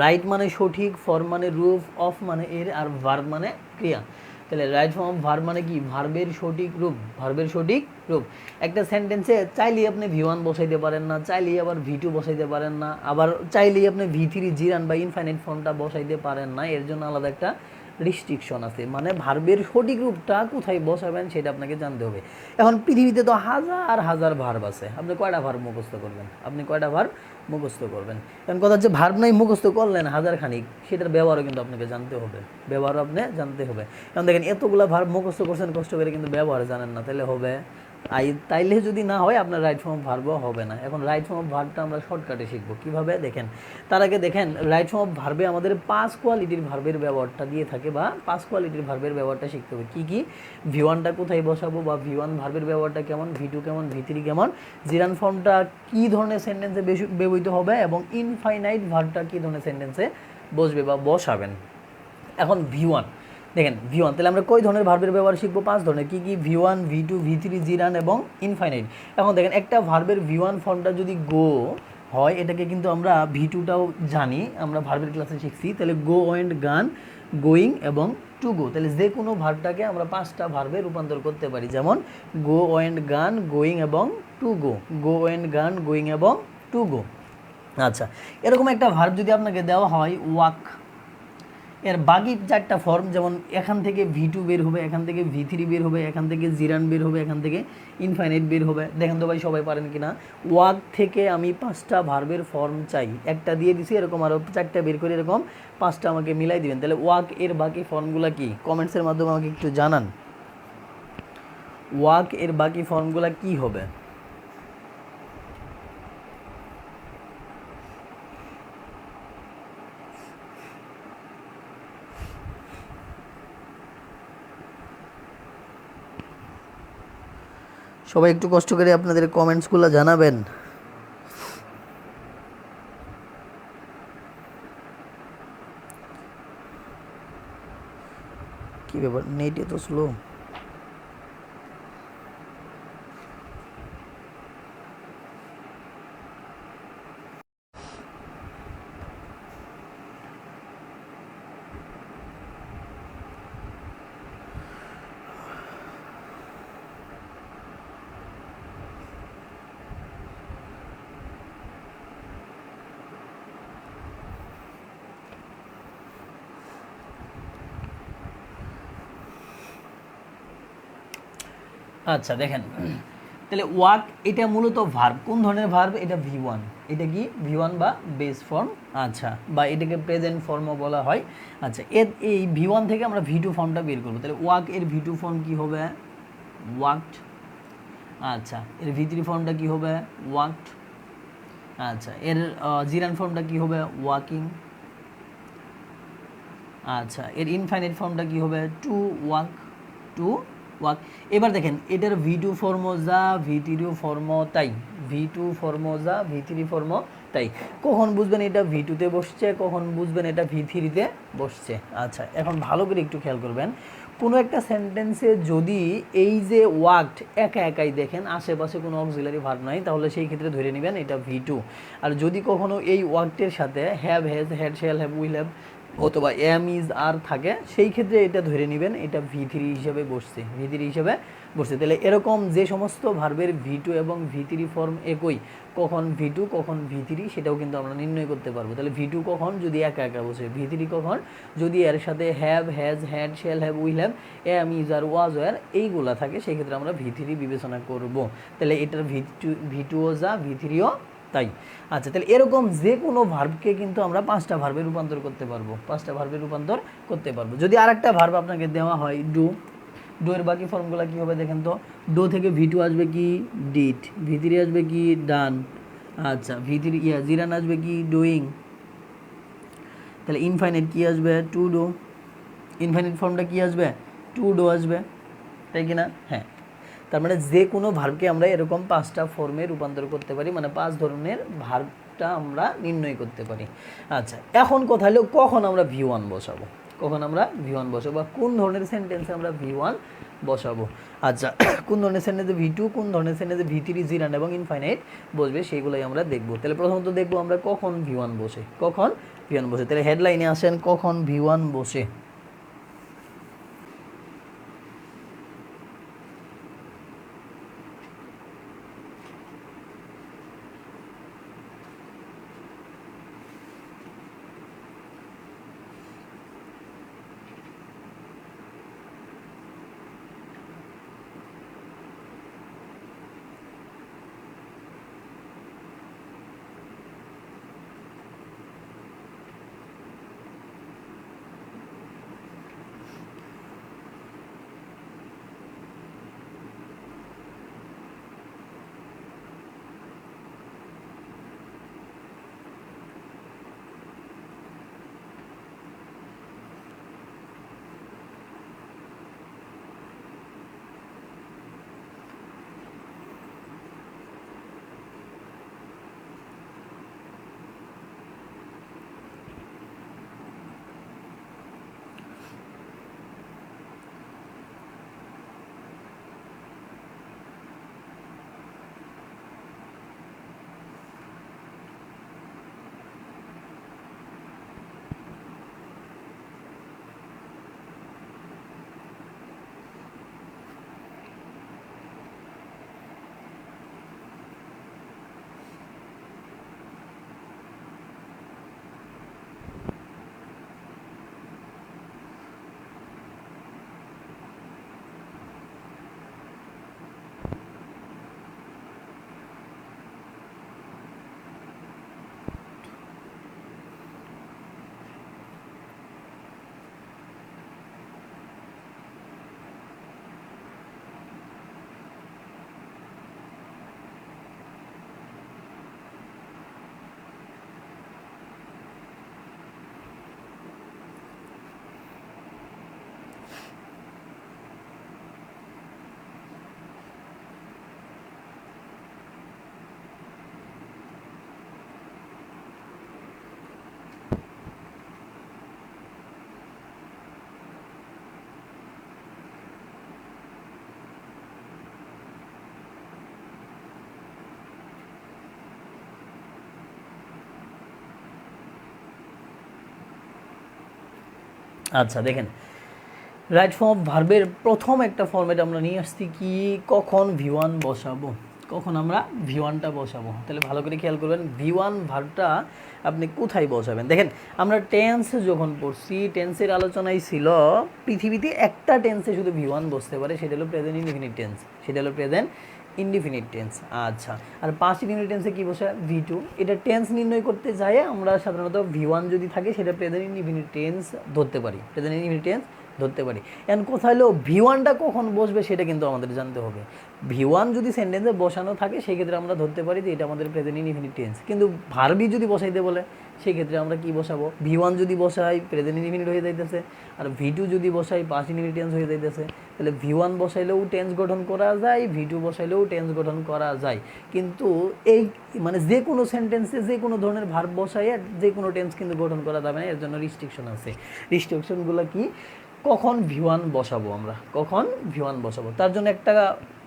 Right মানে সঠিক, form মানে রূপ, অফ মানে এর, আর ভার্ব মানে ক্রিয়া। তাহলে রাইট ফর্ম অফ ভার্ব মানে কি? ভার্বের সঠিক রূপ, ভার্বের সঠিক রূপ। একটা সেন্টেন্সে চাইলেই আপনি V1 বসাইতে পারেন না, চাইলেই আবার V2 বসাইতে পারেন না, আবার চাইলেই আপনি V3 জিরান বা ইনফাইনাইট ফর্মটা বসাইতে পারেন না। এর জন্য আলাদা একটা রিস্ট্রিকশন আছে, মানে ভার্বের সঠিক রূপটা কোথায় বসাবেন সেটা আপনাকে জানতে হবে। এখন পৃথিবীতে তো হাজার হাজার ভার্ব আছে, আপনি কয়টা ভার্ব মুখস্থ করবেন? আপনি কয়টা ভার্ব মুখস্থ করবেন? এখন কথা হচ্ছে ভার্ব নাই মুখস্থ করলেন হাজার খানিক, সেটার ব্যবহারও কিন্তু আপনাকে জানতে হবে, ব্যবহারও আপনি জানতে হবে। এখন দেখেন এতগুলা ভার্ব মুখস্থ করছেন কষ্ট করে, কিন্তু ব্যবহার জানেন না, তাহলে হবে? তাইলে যদি না হয় আপনার রাইট ফর্ম অফ ভার্বও হবে না। এখন রাইট ফর্ম অফ ভার্বটা আমরা শর্টকাটে শিখবো কীভাবে দেখেন। তার আগে দেখেন রাইট ফর্ম অফ ভার্বে আমাদের 5 কোয়ালিটির ভার্বের ব্যবহারটা দিয়ে থাকে, বা 5 কোয়ালিটির ভার্বের ব্যবহারটা শিখতে হবে। কী কী? V1টা কোথায় বসাবো, বা V1 ভার্বের ব্যবহারটা কেমন, V2 কেমন, V3 কেমন, জিরান ফর্মটা কী ধরনের সেন্টেন্সে ব্যবহৃত হবে, এবং ইনফাইনাইট ভার্বটা কী ধরনের সেন্টেন্সে বসবে বা বসাবেন। এখন V1 দেখেন, V1 তাহলে আমরা কয় ধরনের ভার্বের ব্যবহার শিখবো? 5 ধরনের। কী কী? V1, V2, V3, জিরান এবং ইনফাইনাইট। এখন দেখেন একটা ভার্বের V1 ফর্মটা যদি গো হয়, এটাকে কিন্তু আমরা V2টাও জানি, আমরা ভার্বের ক্লাসে শিখছি। তাহলে গো, ওয়েন্ট, গান, গোয়িং এবং টু গো। তাহলে যে কোনো ভার্বটাকে আমরা 5টা ভার্বে রূপান্তর করতে পারি, যেমন গো, ওয়েন্ট, গান, গোয়িং এবং টু গো। গো, ওয়েন্ট, গান, গোয়িং এবং টু গো। আচ্ছা, এরকম একটা ভার্ব যদি আপনাকে দেওয়া হয় ওয়াক, এর বাকি 4টা ফর্ম, যেমন এখান থেকে V2 বের হবে, এখান থেকে V3 বের হবে, এখান থেকে জিরান বের হবে, এখান থেকে ইনফাইনাইট বের হবে। দেখেন তো ভাই সবাই পারেন কিনা? ওয়াক থেকে আমি 5টা ভার্বের ফর্ম চাই, একটা দিয়ে দিছি, এরকম আরও 4টা বের করে এরকম 5টা আমাকে মিলাই দিবেন। তাহলে ওয়াক এর বাকি ফর্মগুলো কি? কমেন্টসের মাধ্যমে আমাকে একটু জানান, ওয়াক এর বাকি ফর্মগুলো কি হবে? সবাই একটু কষ্ট করে আপনাদের কমেন্টসগুলো জানাবেন। কি ব্যাপার, নেট এত স্লো? আচ্ছা দেখেন, তাহলে ওয়াক এটা মূলত ভার্ব, কোন ধরনের ভার্ব? এটা V1, এটা কি V1 বা বেস ফর্ম। আচ্ছা, বা এটাকে প্রেজেন্ট ফর্মও বলা হয়। আচ্ছা, এই V1 থেকে আমরা V2 ফর্মটা বের করবো। তাহলে ওয়াক এর V2 ফর্ম কি হবে? ওয়াকড। আচ্ছা, এর V3 ফর্মটা কি হবে? ওয়াকড। আচ্ছা, এর জিরান ফর্মটা কি হবে? ওয়াকিং। আচ্ছা, এর ইনফাইনাইট ফর্মটা কি হবে? To walk, to walk. এবার দেখেন এটার V2 ফর্ম যা, V3 ফর্ম তাই, V2 ফর্ম যা, V3 ফর্ম তাই। কখন বুঝবেন এটা V2তে বসছে, কখন বুঝবেন এটা V3তে বসছে? আচ্ছা, এখন ভালো করে একটু খেয়াল করবেন, কোনো একটা সেন্টেন্সে যদি এই যে ওয়াকড একা একাই দেখেন, আশেপাশে কোনো অক্সিলারি ভার্ব নাই, তাহলে সেই ক্ষেত্রে ধরে নেবেন এটা V2। আর যদি কখনো এই ওয়াকডের সাথে have, has, had, shall have, will have অথবা এম, ইজ, আর থাকে, সেই ক্ষেত্রে এটা ধরে নেবেন এটা V3 হিসেবে বসছে, V3 হিসেবে বসছে। তাহলে এরকম যে সমস্ত ভার্বের V2 এবং V3 ফর্ম একই, কখন V2 কখন V3 সেটাও কিন্তু আমরা নির্ণয় করতে পারবো। তাহলে V2 কখন যদি একা একা বসে, V3 কখন যদি এর সাথে have, has, had, shall have, will have, am, is, are, was, were এইগুলা থাকে, সেই ক্ষেত্রে আমরা V3 বিবেচনা করব। তাহলে এটার V2ও যা, V3ও তাই। আচ্ছা, তাহলে এরকম যে কোনো ভার্বকে কিন্তু আমরা 5টা ভার্বে রূপান্তর করতে পারবো, 5টা ভার্বে রূপান্তর করতে পারবো। যদি আরেকটা ভার্ব আপনাকে দেওয়া হয় ডু, ডু এর বাকি ফর্মগুলো কী হবে দেখেন তো? ডু থেকে V2 আসবে কি? ডিড। V3 আসবে কি? ডান। আচ্ছা, V3 জিরান আসবে কি? ডুইং। তাহলে ইনফাইনাইট কি আসবে? To do. ইনফাইনাইট ফর্মটা কি আসবে? টু ডু আসবে, তাই কি না? হ্যাঁ, তার মানে যে কোনো ভার্বকে আমরা এরকম 5টা ফর্মে রূপান্তর করতে পারি, মানে 5 ধরনের ভার্বটা আমরা নির্ণয় করতে পারি। আচ্ছা, এখন কথা হলো কখন আমরা V1 বসাবো, কখন আমরা V1 বসাবো, বা কোন ধরনের সেন্টেন্সে আমরা V1 বসাবো। আচ্ছা, কোন ধরনের সেন্টেন্সে V2, কোন ধরনের সেন্টেন্সে V3, জিরান এবং ইনফাইনাইট বসবে, সেইগুলোই আমরা দেখব। তাহলে প্রথমত দেখব আমরা কখন V1 বসে, কখন ভি ওয়ান বসে। তাহলে হেডলাইনে আসেন, কখন ভি ওয়ান বসে। আচ্ছা দেখেন, রাইট ফর্ম অফ ভার্বের প্রথম একটা ফর্মেট আমরা নিয়ে আসছি কি, কখন ভি ওয়ান বসাবো, কখন আমরা ভি ওয়ানটা বসাবো। তাহলে ভালো করে খেয়াল করবেন, ভি ওয়ান ভার্বটা আপনি কোথায় বসাবেন। দেখেন আমরা টেন্স যখন পড়ছি, টেন্সের আলোচনায় ছিল পৃথিবীতে একটা টেন্সে শুধু ভি ওয়ান বসতে পারে, সেটা হলো প্রেজেন্ট ইনডিফিনিট টেন্স, সেটা হলো প্রেজেন্ট ইনডিফিনিট টেন্স। আচ্ছা, আর পাস্ট ইনডিফিনিট টেন্সে কী বসে, ভি2। এটা টেন্স নির্ণয় করতে যায় আমরা সাধারণত ভি ওয়ান যদি থাকে সেটা প্রেজেন্ট ইনডিফিনিট টেন্স ধরতে পারি, প্রেজেন্ট ইনডিফিনিট টেন্স ধরতে পারি। এখন কোথায় হলো ভি ওয়ানটা কখন বসবে সেটা কিন্তু আমাদের জানতে হবে। ভি ওয়ান যদি সেন্টেন্সে বসানো থাকে সেক্ষেত্রে আমরা ধরতে পারি যে এটা আমাদের প্রেজেন্ট ইনডিফিনিট টেন্স। কিন্তু ভার্বই যদি বসাইতে বলে সেক্ষেত্রে আমরা কি বসাবো, ভি ওয়ান যদি বসাই প্রেজেন্ট ইনডিফিনিট হয়ে যাইতেছে, আর ভি2 যদি বসাই পাস্ট ইনডিফিনিট টেন্স হয়ে যাইতেছে। তাহলে ভি ওয়ান বসাইলেও টেন্স গঠন করা যায়, ভি2 বসাইলেও টেন্স গঠন করা যায়। কিন্তু এই মানে যে কোনো সেন্টেন্সে যে কোনো ধরনের ভার্ব বসাই যে কোনো টেন্স কিন্তু গঠন করা যাবে না, এর জন্য রিস্ট্রিকশন আছে। রিস্ট্রিকশনগুলো কি, কখন ভি ওয়ান বসাবো আমরা, কখন ভি ওয়ান বসাবো। তার জন্য একটা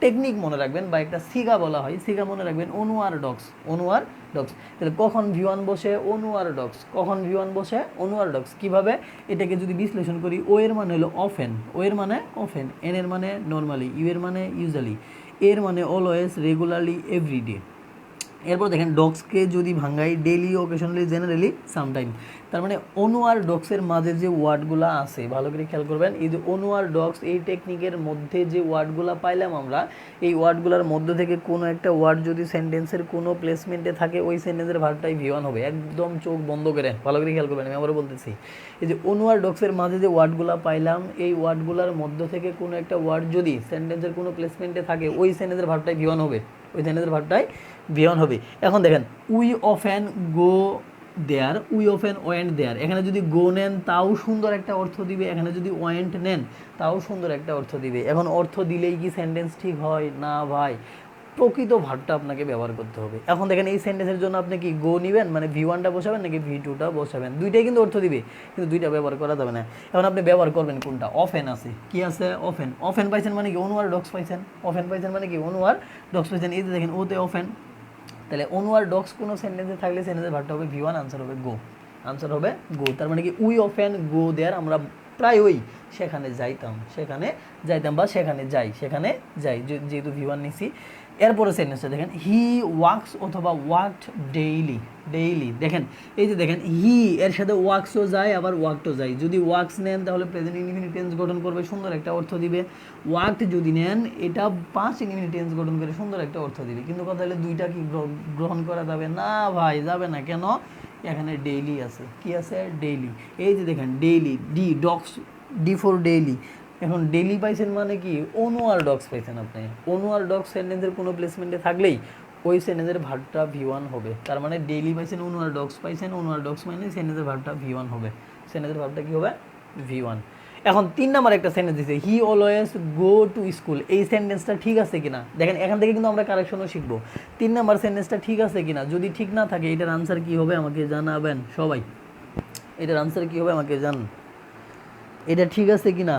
টেকনিক মনে রাখবেন বা একটা সিগা বলা হয়, সিগা মনে রাখবেন, অনুয়ার ডক্স, অনুয়ার ডক্স। তাহলে কখন ভি ওয়ান বসে, অনুয়ার ডক্স, কখন ভি ওয়ান বসে, অনুয়ার ডক্স। কীভাবে এটাকে যদি বিশ্লেষণ করি, ও এর মানে হলো অফেন, ও এর মানে অফেন, এন এর মানে নর্মালি, ইউ এর মানে ইউজুয়ালি, এর মানে অলওয়েজ, রেগুলারলি, এভরিডে। এরপর দেখেন ডগসকে যদি ভাঙাই, ডেইলি, ওকেশনালি, জেনারেলি, সামটাইম। তার মানে অনু আর ডগসের মাঝে যে ওয়ার্ডগুলো আছে ভালো করে খেয়াল করবেন, এই যে অনু আর ডগস এই টেকনিকের মধ্যে যে ওয়ার্ডগুলো পাইলাম আমরা, এই ওয়ার্ডগুলোর মধ্যে থেকে কোনো একটা ওয়ার্ড যদি সেন্টেন্সের কোনো প্লেসমেন্টে থাকে ওই সেন্টেন্সের ভার্বটাই ভি ওয়ান হবে। একদম চোখ বন্ধ করে ভালো করে খেয়াল করবেন, আমি আবারও বলতেছি, এই যে অনু আর ডগসের মাঝে যে ওয়ার্ডগুলো পাইলাম, এই ওয়ার্ডগুলোর মধ্য থেকে কোনো একটা ওয়ার্ড যদি সেন্টেন্সের কোনো প্লেসমেন্টে থাকে ওই সেন্টেন্সের ভার্বটাই ভি ওয়ান হবে, ওই সেন্টেন্সের ভার্বটাই ভি ওয়ান হবে। এখন দেখেন, we often go there, we often went there, এখানে যদি গো নেন তাও সুন্দর একটা অর্থ দিবে, এখানে যদি ওয়েন্ট নেন তাও সুন্দর একটা অর্থ দিবে। এখন অর্থ দিলেই কি সেন্টেন্স ঠিক হয় না ভাই? প্রকৃত ভার্বটা আপনাকে ব্যবহার করতে হবে। এখন দেখেন এই সেন্টেন্সের জন্য আপনি কি গো নেবেন মানে ভি ওয়ানটা বসাবেন নাকি ভি2টা বসাবেন, দুইটাই কিন্তু অর্থ দিবে, কিন্তু দুইটা ব্যবহার করা যাবে না। এখন আপনি ব্যবহার করবেন কোনটা? অফেন আছে, কি আছে? অফেন। অফেন পাইছেন মানে কি? অনু আর ডগস পাইছেন। অফেন পাইছেন মানে কি? অনু আর ডগস পাইছেন। এই যে দেখেন ওতে অফেন, তাহলে অনু আর ডগস কোনো সেন্টেন্সে থাকলে সেন্টেন্সের ভার্বটা হবে ভি ওয়ান, আনসার হবে গো। আনসার হবে গো। তার মানে কি উই অফেন গো দেয়ার, আমরা প্রায়ই সেখানে যাইতাম, সেখানে যাইতাম বা সেখানে যাই, সেখানে যাই, যেহেতু V1 নিছি। এরপরে সেন্টেন্সটা দেখেন, হি ওয়ার্কস অথবা ওয়ার্কড ডেইলি। ডেইলি দেখেন, এই যে দেখেন হি এর সাথে ওয়ার্কসও যায় আবার ওয়ার্কডও যায়। যদি ওয়ার্কস নেন তাহলে প্রেজেন্ট ইনডিফিনিট টেন্স গঠন করবে, সুন্দর একটা অর্থ দিবে। ওয়ার্কড যদি নেন এটা পাস্ট ইনডিফিনিট টেন্স গঠন করে সুন্দর একটা অর্থ দিবে। কিন্তু কথা হলে দুইটা কি গ্রহণ করা যাবে না ভাই, যাবে না। কেন? এখানে ডেইলি আছে। কি আছে? ডেইলি। এই যে দেখেন daily, D dogs, D for daily. এখন ডেইলি পাইছেন মানে কি অনু আর ডগস পাইছেন আপনি। অনু আর ডগস সেন্টেন্সের কোনো প্লেসমেন্টে থাকলেই ওই সেন্টেন্সের ভার্বটা V1 হবে। তার মানে ডেইলি পাইছেন, অনু আর ডগস পাইছেন, অনু আর ডগস মানে সেন্টেন্সের ভার্বটা V1 হবে। সেন্টেন্সের ভার্বটা কি হবে? V1। এখন 3 নাম্বার একটা সেন্টেন্স দিছে, he always go to school. এই সেন্টেন্সটা ঠিক আছে কিনা দেখেন, এখান থেকে কিন্তু আমরা কারেকশনও শিখবো। 3 নাম্বার সেন্টেন্সটা ঠিক আছে কিনা, যদি ঠিক না থাকে এটার আনসার কি হবে আমাকে জানাবেন সবাই। এটার আনসার কি হবে আমাকে জানান, এটা ঠিক আছে কিনা।